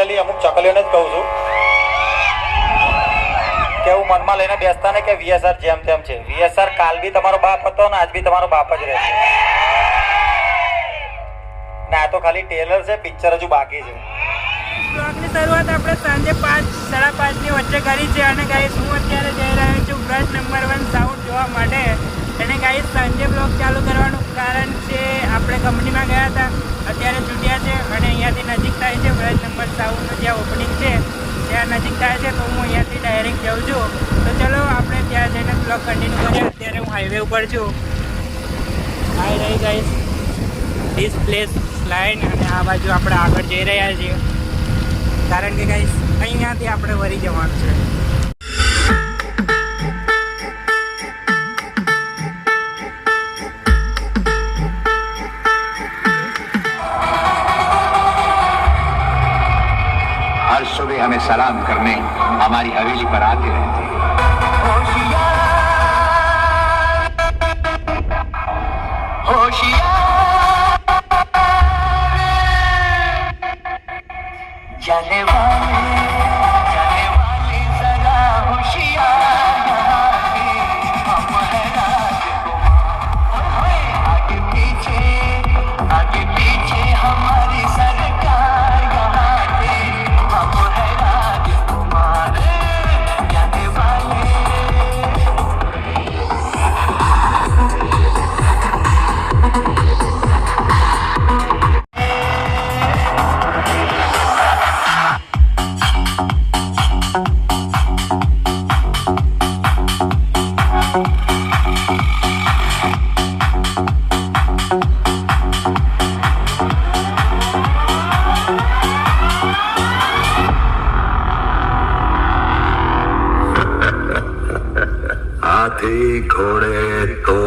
Specially અમુક ચકલીઓને જ કહું છું કે એવું મનમાં લઈને બેસતા ને કે વીએસઆર જેમ તેમ છે. વીએસઆર કાલ બી તમારો બાપ હતો ને આજ બી તમારો બાપ જ રહેશે. ને આ તો ખાલી ટેલર છે, પિક્ચર હજુ બાકી છે. બ્લોગની શરૂઆત આપણે સાંજે 5, 5:30 ની વચ્ચે કરી છે અને ગાઈસ હું અત્યારે જઈ રહ્યો છું બ્રશ નંબર 1 સાઉન્ડ જોવા માટે. અને ગાઈસ સાંજે બ્લોગ ચાલુ કરવાનું કારણ છે આપણે કંપનીમાં ગયા હતા, અત્યારે છૂટ્યા છે અને અહીંયાથી નજીક થાય છે બ્રશ નંબર સાઉન્ડનું જ્યાં ઓપનિંગ છે ત્યાં નજીક થાય છે, તો હું અહીંયાથી ડાયરેક્ટ જાઉં છું. તો ચલો આપણે ત્યાં જઈને બ્લોગ કન્ટિન્યુ કરીએ. અત્યારે હું હાઈવે ઉપર છું. હાઈ રહી ગાઈસ ધીસ પ્લેસ લાઈન અને આ બાજુ આપણે આગળ જઈ રહ્યા છીએ કારણ કે ગાઈસ અહીંયાથી આપણે વળી જવાનું છે. हर सुबह हमें सलाम करने हमारी हवेली पर आते रहते हैं. जाने वाले जरा होशियार हम है आगे पीछे हमारी सरकार यहाँ पे हम है राजकुमार जाने वाले. हाथी घोड़े तो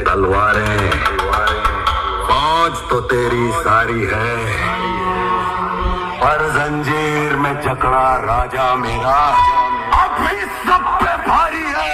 तलवारें फौज तो तेरी सारी है पर जंजीर में जकड़ा राजा मेरा अब भी सब पे भारी है.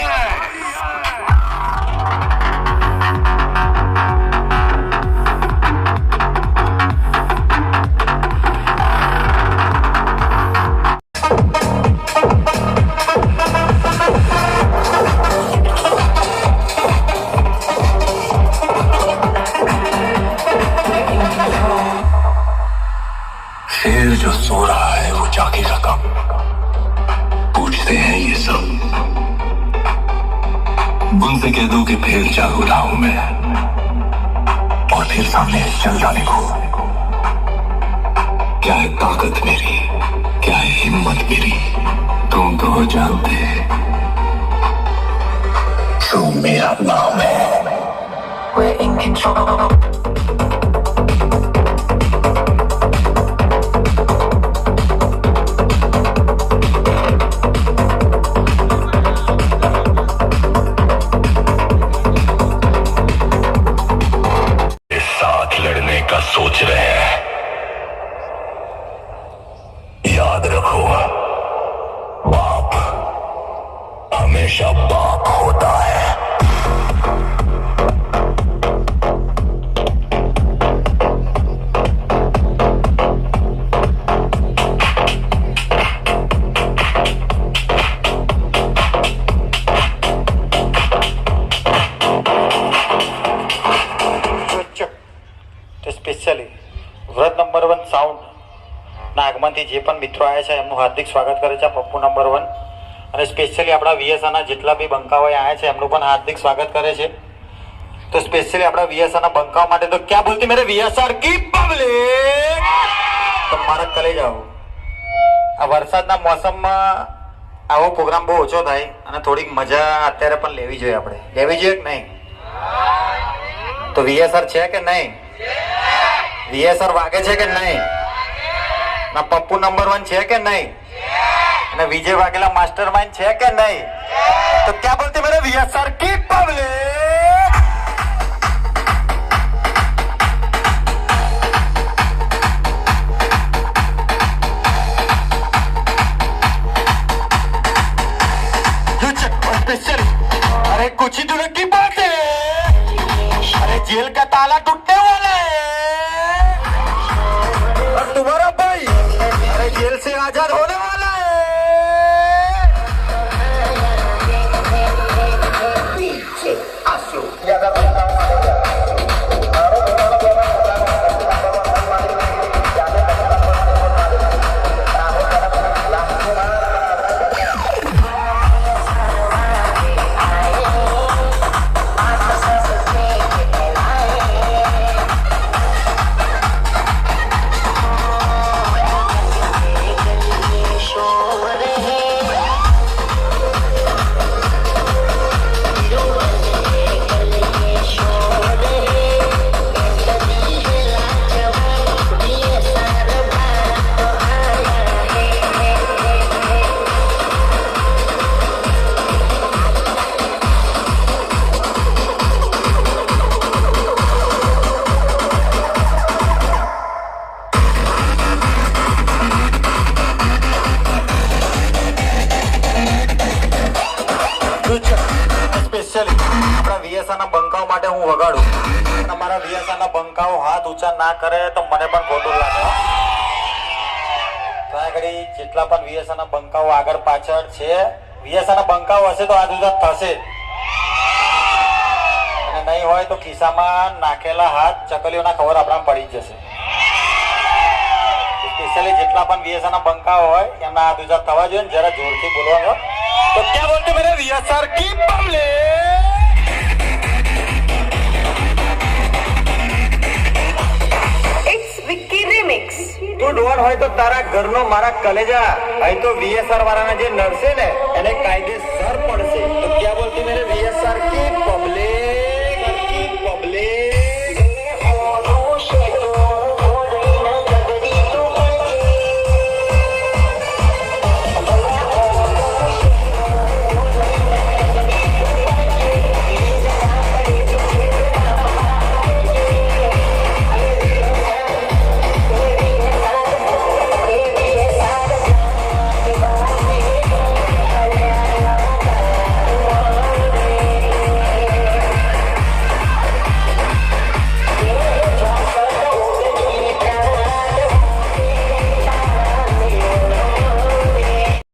शेर जो सो रहा है वो जागेगा कब, पूछते हैं ये सब. उनसे कह दो कि फिर जाग रहा हूं मैं और फिर सामने चल जाने को. क्या है ताकत मेरी, क्या है हिम्मत मेरी, तुम तो जानते. तो मेरा नाम है We're in control. सोच रहे हैं, याद रखो बाप हमेशा बाप होता है. સ્પેશિયલી વ્રત નંબર 1 સાઉન્ડ ના આગમનથી જે પણ મિત્રો આવ્યા છે એમનું હાર્દિક સ્વાગત કરે છે પપ્પુ નંબર 1. અને સ્પેશિયલી આપણા વીએસઆરના જેટલા બી બંકાઓ આવ્યા છે એમનું પણ હાર્દિક સ્વાગત કરે છે. તો સ્પેશિયલી આપણા વીએસઆરના બંકાઓ માટે તો ક્યાં બોલતી મેરે વીએસઆર કી પબ્લિક તો મારા કલે જાઓ. આ વરસાદના મોસમમાં આવો પ્રોગ્રામ બહુ ઓછો થાય અને થોડીક મજા અત્યારે પણ લેવી જોઈએ. આપણે લેવી જોઈએ કે નહીં? તો વીએસઆર છે કે નહીં? વીએસઆર વાગે છે કે નહીં? ના પપ્પુ નંબર 1 છે કે નહીં? અને વિજય વાઘેલા માસ્ટર માઇન્ડ છે કે નહીં? તો ક્યાં બોલતી મેરે વીએસઆર કી પબ્લિક. अरे कुछ ही दिनों की बात है, अरे जेल का ताला टूटने वाला है और तुम्हारा भाई अरे जेल से આપણા VSR ના બંકાઓ માટે હું વગાડું. તમારા VSR ના બંકાઓ હાથ ઊંચા ના કરે તો મને પણ ખોટું લાગે. તો આ ઘડી જેટલા પણ VSR ના બંકાઓ આગળ પાછળ છે, VSR ના બંકાઓ હશે તો હાથ ઊંચા થશે, અને નહીં હોય તો ખિસ્સામાં નાખેલા હાથ ચકલીઓના ખબર આપણા પડી જશે. સ્પેશિયલી જેટલા પણ VSR ના બંકાઓ હોય એમના હાથ ઊંચા થવા જોઈએ, જરા જોરથી બોલવાનું. તો ક્યાં બોલતે મેરે VSR કી પબ્લિક. It's Vicky Remix. તું ડોન હોય તો તારા ઘરનો મારા કલેજા, અહીં તો VSR વાળાના જે નડશે ને એને કાયદેસર પડશે. તો ક્યાં બોલતી મેરે VSR કી પબ્લિક, કી પબ્લિક.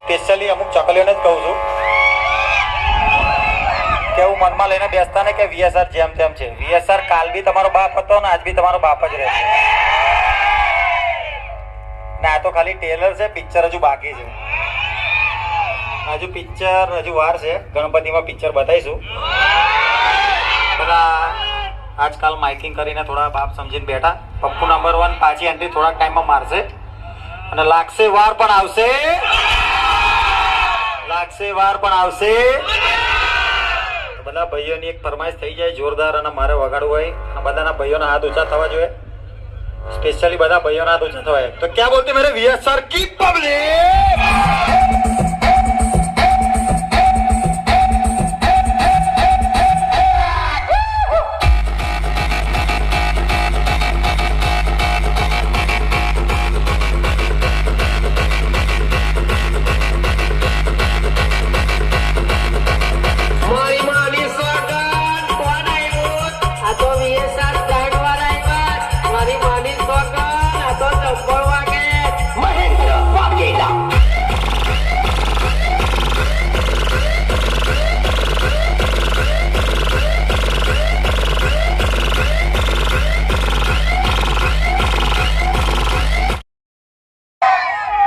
સ્પેશિયલી અમુક ચકલીઓને જ કહું છું કે હું મનમાં લઈને બેસતા ને કે VSR જેમ તેમ છે. VSR કાલ બી તમારો બાપ હતો ને આજ બી તમારો બાપ જ રહેશે. ને આ તો ખાલી ટેલર છે, પિક્ચર હજુ બાકી છે. હજુ પિક્ચર હજુ વાર છે, ગણપતિમાં પિક્ચર બતાવીશું. બધા આજકાલ માઇકિંગ કરીને થોડા બાપ સમજીને બેઠા. પપ્પુ નંબર 1 પાછી એન્ટ્રી થોડાક ટાઈમમાં મારશે અને લાગશે વાર પણ આવશે, લાગશે વાર પણ આવશે. બધા ભાઈઓની એક ફરમાઈશ થઈ જાય જોરદાર અને મારે વગાડવું હોય અને બધાના ભાઈઓના હાથ ઊંચા થવા જોઈએ. સ્પેશિયલી બધા ભાઈઓના હાથ ઊંચા થવા. તો ક્યાં બોલતી મેરે VSR કી પબ્લિક.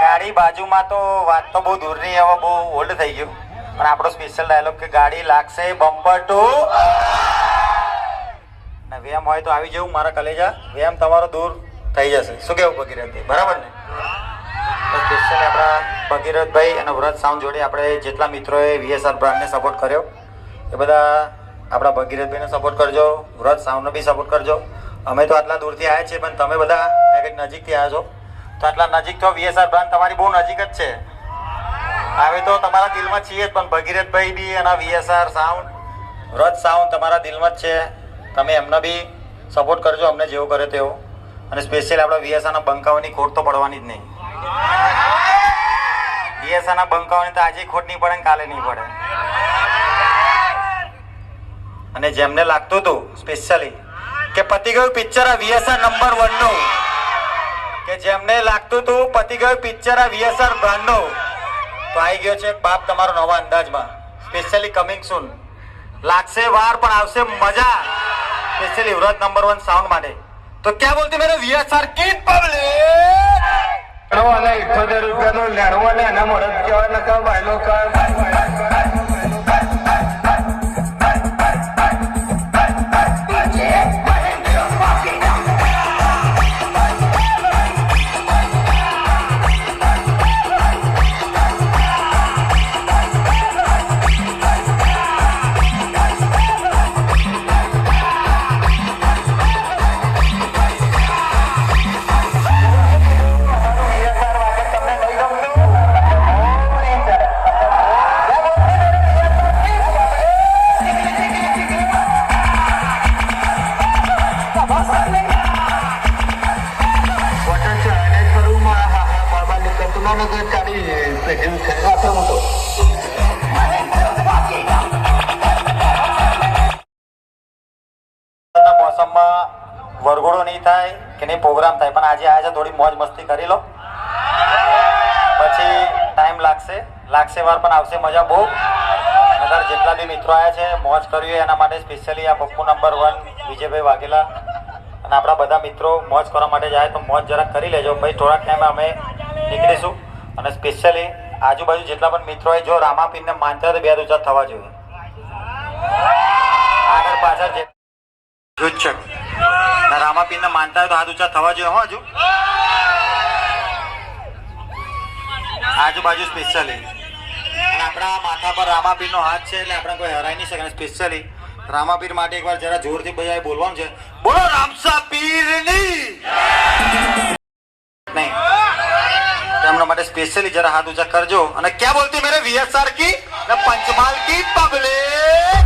ગાડી બાજુમાં તો વાત તો બહુ દૂરની, હવે બહુ ઓલ્ડ થઈ ગયું, પણ આપણો સ્પેશિયલ ડાયલોગ કે ગાડી લાગશે બમ્પર ટુ. ને વેમ હોય તો આવી જવું મારા કલેજા, વેમ તમારો દૂર થઈ જશે. શું કેવું ભગીરથભાઈ, બરાબર ને? તો સ્પેશિયલી આપણા ભગીરથભાઈ અને વ્રત સાઉન્ડ જોડે આપણે જેટલા મિત્રોએ VSR બ્રાન્ડને સપોર્ટ કર્યો એ બધા આપણા ભગીરથભાઈને સપોર્ટ કરજો, વ્રત સાઉન્ડને બી સપોર્ટ કરજો. અમે તો આટલા દૂરથી આવ્યા છીએ પણ તમે બધા કંઈક નજીકથી આવ્યા છો, તો આટલા નજીક તો VSR બ્રાન્ડ તમારી બહુ નજીક જ છે. હવે તો તમારા દિલમાં છીએ જ, પણ ભગીરથભાઈ બી અને VSR સાઉન્ડ, વ્રત સાઉન્ડ તમારા દિલમાં જ છે. તમે એમને બી સપોર્ટ કરજો, અમને જેવું કરે તેવો. અને સ્પેશિયલ આપણા VSR ના બંકાઓની ખોટ તો પડવાની જ નહીં. VSR ના બંકાઓની તો આજે ખોટ નહીં પડે ને કાલે નહીં પડે. અને જેમને લાગતું હતું સ્પેશિયલી કે પતી ગયું પિક્ચર આ VSR નંબર 1 નું, કે જેમને લાગતું હતું પતી ગયું પિક્ચર આ VSR બ્રાન્ડનું, તો આવી ગયો છે બાપ તમારો નવા અંદાજમાં. સ્પેશિયલી કમિંગ સૂન. લાગશે વાર પણ આવશે મજા, સ્પેશિયલી વ્રત નંબર 1 સાઉન્ડ માટે. તો ક્યાં બોલતી મેરે VSR કી પબ્લિક. અને 78 રૂપિયાનો લેણવો ને એના મળે કહેવાય ને કે ભાઈ લોકો મોસમમાં વરઘોડો નહીં થાય કે નહીં પ્રોગ્રામ થાય, પણ આજે આવ્યા છે થોડી મોજ મસ્તી કરી લો, પછી ટાઈમ લાગશે વાર પણ આવશે મજા બહુ. નગર જેટલા બી મિત્રો આવ્યા છે મોજ કરવી એના માટે સ્પેશિયલી આ પપ્પુ નંબર 1 વિજયભાઈ વાઘેલા અને આપણા બધા મિત્રો મોજ કરવા માટે જાય તો મોજ જરાક કરી લેજો. પછી થોડાક ટાઈમે અમે નીકળીશું અને સ્પેશિયલી આજુબાજુ જેટલા પણ મિત્રો હોય જો રામાપીરને માનતા હોય તો 2 ઊંચા થવા જોઈએ. આગળ પાછળ જે જોચક રામાપીરને માનતા હોય તો હાથ ઊંચા થવા જોઈએ. હજુ આજુબાજુ સ્પેશિયલી અને આપણા માથા પર રામાપીરનો હાથ છે એટલે આપણે કોઈ હરાઈ નહીં શકે. સ્પેશિયલી રામાપીર માટે એકવાર જરા જોરથી બજાય બોલવાનું છે, બોલો રામસા પીરની નહીં. તેમના માટે સ્પેશિયલી જરા હાથ ઊંચા કરજો. અને ક્યાં બોલતી મેરે વીએસઆર કી ને પંચમહાલ કી પબ્લિક.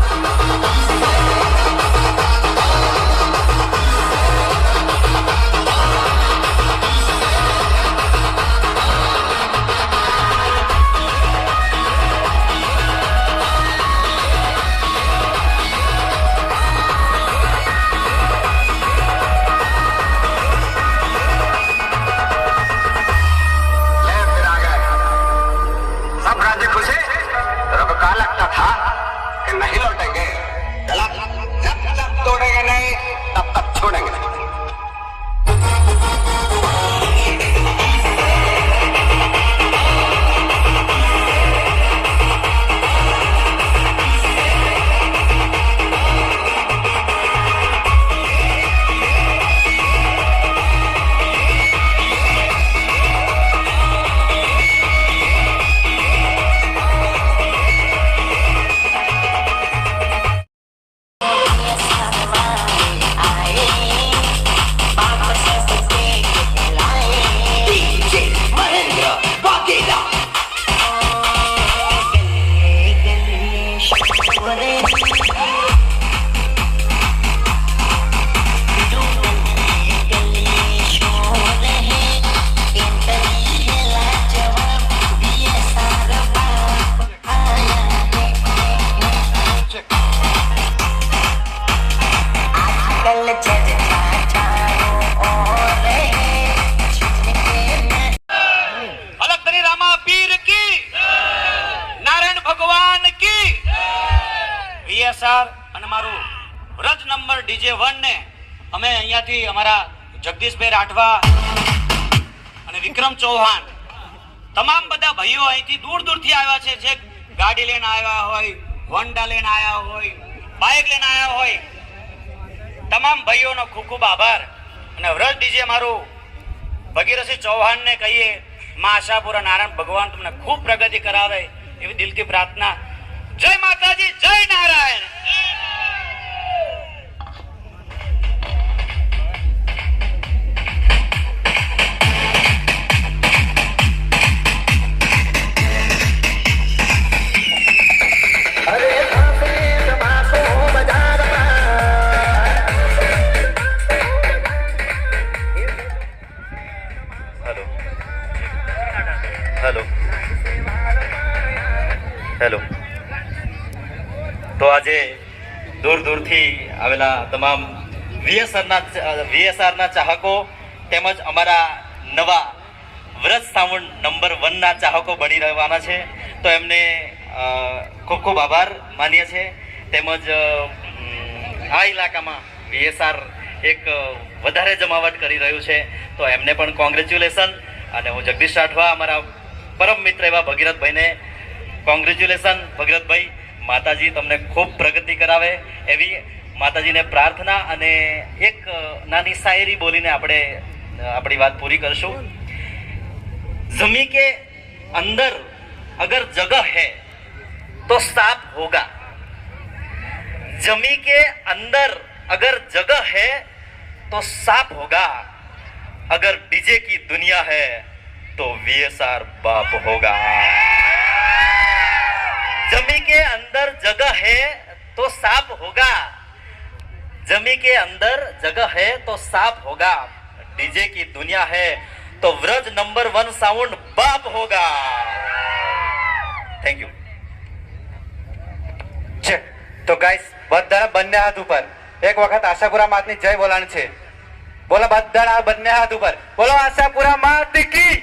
सब राज्य खुश है, तेरे को क्या लगता था कि नहीं लौटेंगे? गलत, जब तक तोड़ेंगे नहीं तब तक छोड़ेंगे नहीं. વીએસઆર અને મારું વ્રજ નંબર ડીજે 1 ને અમે અહીંયાથી અમારા જગદીશભાઈ રાઠવા અને વિક્રમ ચૌહાણ તમામ બધા ભાઈઓ અહીંથી દૂર દૂરથી આવ્યા છે. જે ગાડી લઈને આવ્યા હોય, હોન્ડા લઈને આવ્યા હોય, બાઇક લઈને આવ્યા હોય, તમામ ભાઈઓનો ખૂબ ખૂબ આભાર. અને વ્રજ ડીજે મારું ભગીરથસિંહ ચૌહાણને કહીએ માં આશાપુરા નારાયણ ભગવાન તમને ખૂબ પ્રગતિ કરાવે એવી દિલથી પ્રાર્થના. જય માતાજી, જય નારાયણ. Hello hello. તો આજે દૂર દૂરથી આવેલા તમામ વીએસઆરના ચાહકો તેમજ અમારા નવા વ્રજ સાઉન્ડ નંબર 1 ના ચાહકો બની રહેવાના છે તો એમને ખૂબ ખૂબ આભાર માનીએ છીએ. તેમજ આ ઇલાકામાં વીએસઆર એક વધારે જમાવટ કરી રહ્યું છે તો એમને પણ કોંગ્રેચ્યુલેશન. અને હું જગદીશ રાઠવા અમારા પરમ મિત્ર એવા ભગીરથભાઈને કોંગ્રેચ્યુલેશન. ભગીરથભાઈ, માતાજી તમને ખૂબ પ્રગતિ કરાવે એવી માતાજીને પ્રાર્થના. અને એક નાની શાયરી બોલીને આપણે આપણી વાત પૂરી કરશું. જમી કે અંદર અગર જગહ है तो सांप होगा, जमी के अंदर अगर जगह है तो सांप होगा, अगर डीजे की दुनिया है तो वीएसआर बाप होगा. जमी के अंदर जगह है तो सांप होगा, जमी के अंदर जगह है तो सांप होगा, डीजे की दुनिया है तो व्रज नंबर 1 साउंड बाप होगा. Thank you. છે તો ગાઈસ બધા બંને હાથ ઉપર એક વખત આશાપુરા માતની જય બોલાણી છે. બોલો બધા બંને હાથ ઉપર. બોલો આશાપુરા માત કી.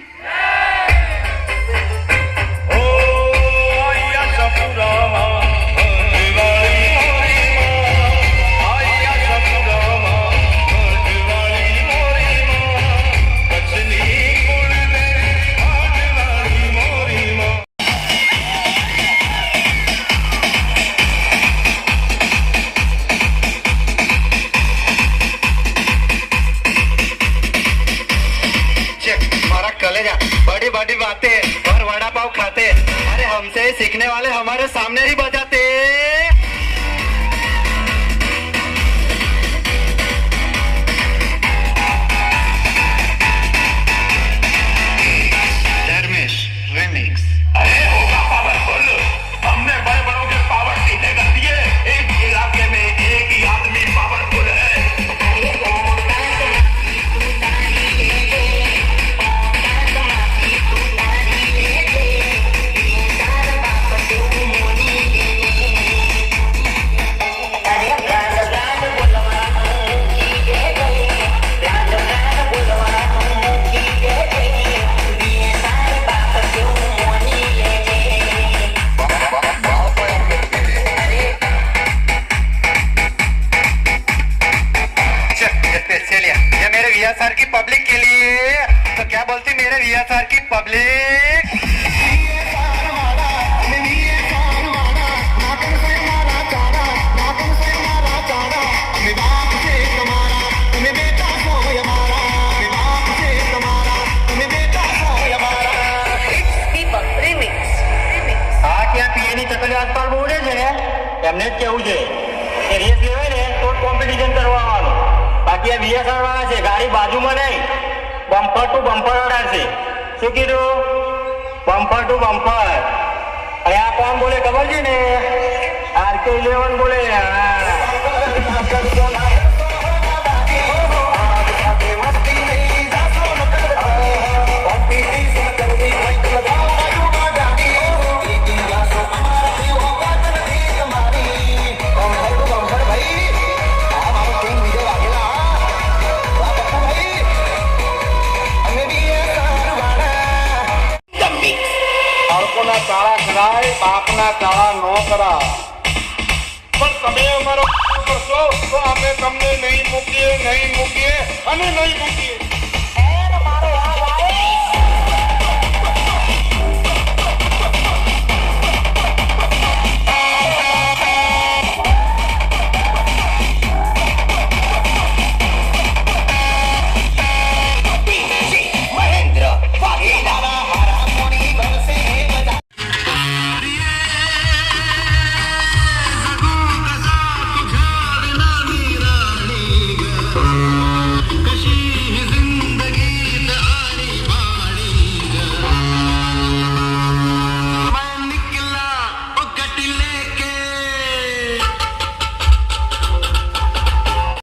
बड़ी बड़ी बातें और वड़ा पाव खाते, अरे हमसे सीखने वाले हमारे सामने ही बजाते. धर्मेश रिमिक्स. अरे होगा पावरफुल. हमने बड़े बड़ों के पावर सीधे कर दिए. एक इलाके में एक ही आदमी पावरफुल है. ये मेरे वीएसआर की पब्लिक के लिए. तो क्या बोलती मेरे वीएसआर की पब्लिक. હા ત્યાં પીએની ચકલી આસપાસ બહુ ઉડે છે ને એમને જ કેવું છે કે રેસ લેવાય ને તો કોમ્પિટિશન કરવા આવવાનું. બાકી આ વીએસઆર વાળા છે ગાડી બાજુમાં નહીં બમ્પર ટુ બમ્પર અડાડશે. શું કીધું? Bumper to bumper. અરે આ કોણ બોલે ખબર છે ને? આરકે 11 બોલે. બાળકોના તાળા કરાય, બાપના તાળા નો કરા. પણ તમે અમારો કરશો તો અમે તમને નહીં મૂકીએ અને નહીં મૂકીએ.